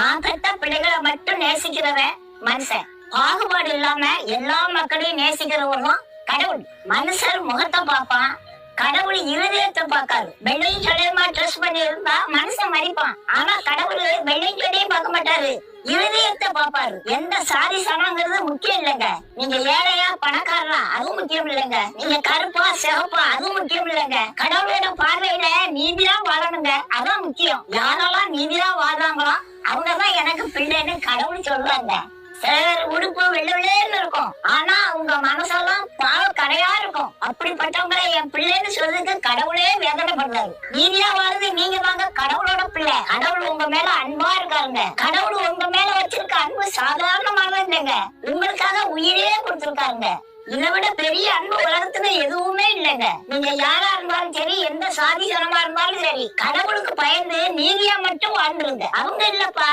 நான் பெத்த பிள்ளைகளை மட்டும் நேசிக்கிறவன் மனுஷன். பாகுபாடு இல்லாம எல்லா மக்களையும் நேசிக்கிறவர்களும் கடவுள். மனுஷர் முகத்தை பார்ப்பான், கடவுள் இருதயத்தை பார்க்காரு. வெள்ளையும் சொல்லியமா ட்ரெஸ் பண்ணி இருந்தா மனுஷன் மதிப்பான். ஆனா கடவுள் வெள்ளையும் சொல்லியும் பார்க்க மாட்டாரு, இருதயத்தை பார்ப்பாரு. எந்த சாதி சனங்கிறது முக்கியம் இல்லைங்க. நீங்க ஏழையா பணக்காரனா அதுவும் முக்கியம் இல்லைங்க. நீங்க கருப்பா சிவப்பா அதுவும் முக்கியம் இல்லைங்க. கடவுளோட பார்வையில நீதிதான் வாழணுங்க, அதான் முக்கியம். யாரெல்லாம் நீதிதான் வாழ்றாங்களோ அவங்கதான் எனக்கு பிள்ளைன்னு கடவுள் சொல்றாங்க. சிலர் உடுப்பு வெள்ளை வெள்ளைன்னு இருக்கும், ஆனா அவங்க மனசெல்லாம் பாவ கரையா இருக்கும். அப்படிப்பட்டவங்களை என் பிள்ளைன்னு சொல்றதுக்கு கடவுளே வேதனைப்படுறாரு. நீதியா வாழ்றது நீங்க வாங்க கடவுளோட பிள்ளை. கடவுள் உங்க மேல அன்பா இருக்காருங்க. கடவுள் உங்க மேல வச்சிருக்க அன்பு சாதாரணமானது இல்லைங்க, உங்களுக்காக உயிரே கொடுத்திருக்காருங்க. இதை விட பெரிய அன்பு உலகத்துல எதுவுமே இல்லைங்க. நீங்க யாரா இருந்தாலும் சரி, எந்த சாதி ஜனமா இருந்தாலும் சரி, கடவுளுக்கு பயந்து நீதியா மட்டும் வாழ்ந்துருங்க. அவங்க இல்லப்பா